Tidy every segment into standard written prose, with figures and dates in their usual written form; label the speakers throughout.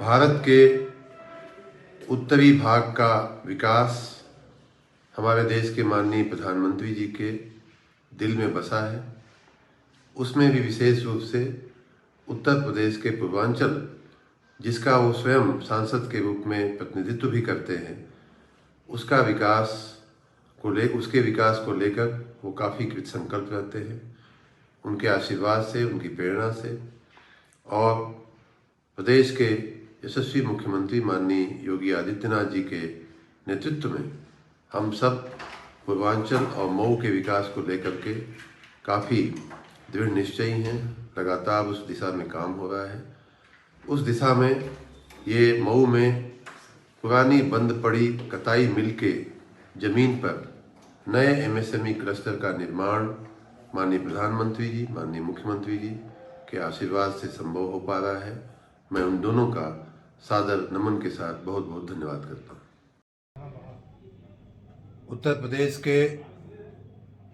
Speaker 1: भारत के उत्तरी भाग का विकास हमारे देश के माननीय प्रधानमंत्री जी के दिल में बसा है। उसमें भी विशेष रूप से उत्तर प्रदेश के पूर्वांचल, जिसका वो स्वयं सांसद के रूप में प्रतिनिधित्व भी करते हैं, उसके विकास को लेकर वो काफ़ी कृत संकल्प रहते हैं। उनके आशीर्वाद से, उनकी प्रेरणा से और प्रदेश के यशस्वी मुख्यमंत्री माननीय योगी आदित्यनाथ जी के नेतृत्व में हम सब पूर्वांचल और मऊ के विकास को लेकर के काफ़ी दृढ़ निश्चयी हैं। लगातार उस दिशा में काम हो रहा है। उस दिशा में ये मऊ में पुरानी बंद पड़ी कताई मिल के ज़मीन पर नए एमएसएमई क्लस्टर का निर्माण माननीय प्रधानमंत्री जी, माननीय मुख्यमंत्री जी के आशीर्वाद से संभव हो पा रहा है। मैं उन दोनों का सादर नमन के साथ बहुत बहुत धन्यवाद करता हूँ। उत्तर प्रदेश के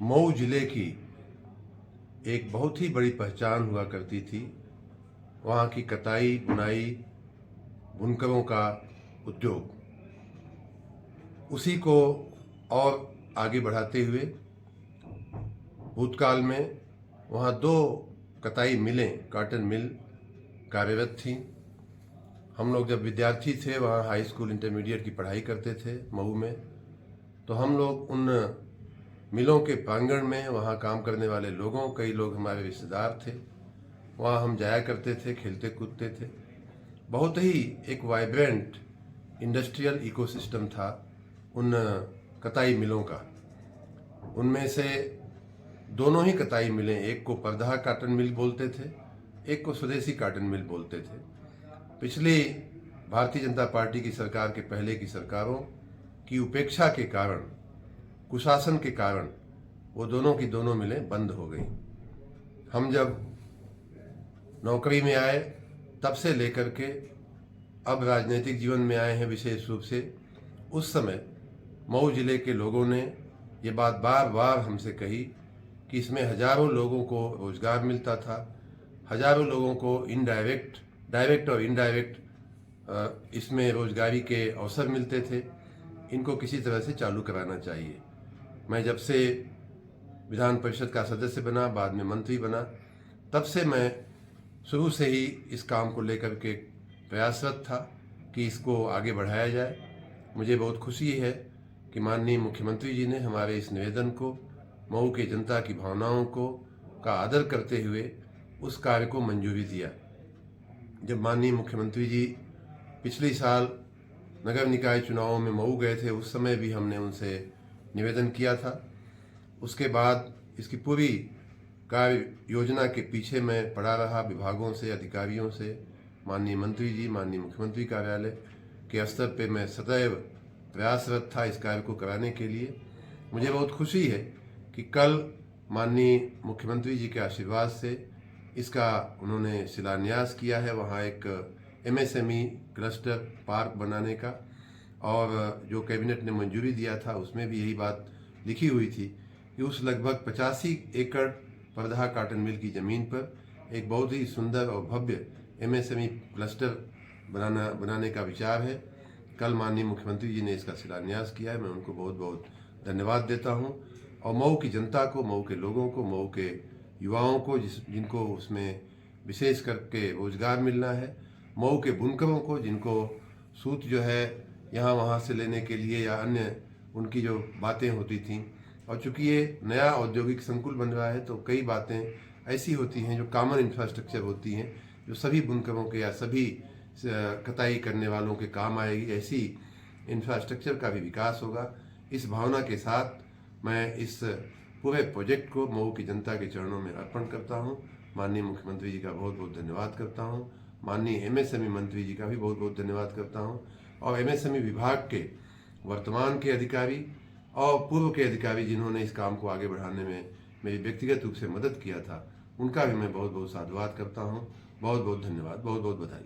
Speaker 1: मऊ जिले की एक बहुत ही बड़ी पहचान हुआ करती थी। वहाँ की कताई, बुनाई, बुनकरों का उद्योग, उसी को और आगे बढ़ाते हुए भूतकाल में वहाँ 2 कताई मिलें, कॉटन मिल कार्यरत थीं। हम लोग जब विद्यार्थी थे, वहाँ हाई स्कूल इंटरमीडिएट की पढ़ाई करते थे मऊ में, तो हम लोग उन मिलों के प्रांगण में वहाँ काम करने वाले लोगों, कई लोग हमारे रिश्तेदार थे, वहाँ हम जाया करते थे, खेलते कूदते थे। बहुत ही एक वाइब्रेंट इंडस्ट्रियल इकोसिस्टम था उन कताई मिलों का। उनमें से दोनों ही कताई मिलें, एक को परदहा कॉटन मिल बोलते थे, एक को स्वदेशी कॉटन मिल बोलते थे। पिछली भारतीय जनता पार्टी की सरकार के पहले की सरकारों की उपेक्षा के कारण, कुशासन के कारण वो दोनों की दोनों मिलें बंद हो गई। हम जब नौकरी में आए तब से लेकर के अब राजनीतिक जीवन में आए हैं विशेष रूप से, उस समय मऊ जिले के लोगों ने ये बात बार बार हमसे कही कि इसमें हजारों लोगों को रोजगार मिलता था, हजारों लोगों को डायरेक्ट और इनडायरेक्ट इसमें रोजगारी के अवसर मिलते थे। इनको किसी तरह से चालू कराना चाहिए। मैं जब से विधान परिषद का सदस्य बना, बाद में मंत्री बना, तब से मैं शुरू से ही इस काम को लेकर के प्रयासरत था कि इसको आगे बढ़ाया जाए। मुझे बहुत खुशी है कि माननीय मुख्यमंत्री जी ने हमारे इस निवेदन को, मऊ के जनता की भावनाओं का आदर करते हुए उस कार्य को मंजूरी दिया। जब माननीय मुख्यमंत्री जी पिछले साल नगर निकाय चुनावों में मऊ गए थे, उस समय भी हमने उनसे निवेदन किया था। उसके बाद इसकी पूरी कार्य योजना के पीछे मैं पड़ा रहा, विभागों से, अधिकारियों से, माननीय मंत्री जी, माननीय मुख्यमंत्री कार्यालय के स्तर पे मैं सदैव प्रयासरत था इस कार्य को कराने के लिए। मुझे बहुत खुशी है कि कल माननीय मुख्यमंत्री जी के आशीर्वाद से इसका उन्होंने शिलान्यास किया है। वहाँ एक एमएसएमई क्लस्टर पार्क बनाने का, और जो कैबिनेट ने मंजूरी दिया था उसमें भी यही बात लिखी हुई थी कि उस लगभग 85 एकड़ परदहा कॉटन मिल की ज़मीन पर एक बहुत ही सुंदर और भव्य एमएसएमई क्लस्टर बनाने का विचार है। कल माननीय मुख्यमंत्री जी ने इसका शिलान्यास किया है। मैं उनको बहुत बहुत धन्यवाद देता हूं, और मऊ की जनता को, मऊ के लोगों को, मऊ के युवाओं को, जिनको उसमें विशेष करके रोजगार मिलना है, मऊ के बुनकरों को, जिनको सूत जो है यहाँ वहाँ से लेने के लिए या अन्य उनकी जो बातें होती थीं, और चूँकि ये नया औद्योगिक संकुल बन रहा है तो कई बातें ऐसी होती हैं जो कॉमन इंफ्रास्ट्रक्चर होती हैं, जो सभी बुनकरों के या सभी कताई करने वालों के काम आएगी। ऐसी इंफ्रास्ट्रक्चर का भी विकास होगा। इस भावना के साथ मैं इस पूरे प्रोजेक्ट को मऊ की जनता के चरणों में अर्पण करता हूं। माननीय मुख्यमंत्री जी का बहुत बहुत धन्यवाद करता हूं। माननीय एमएसएमई मंत्री जी का भी बहुत बहुत धन्यवाद करता हूं, और एमएसएमई विभाग के वर्तमान के अधिकारी और पूर्व के अधिकारी जिन्होंने इस काम को आगे बढ़ाने में मेरी व्यक्तिगत रूप से मदद किया था, उनका भी मैं बहुत बहुत साधुवाद करता हूँ। बहुत बहुत धन्यवाद, बहुत बहुत बधाई।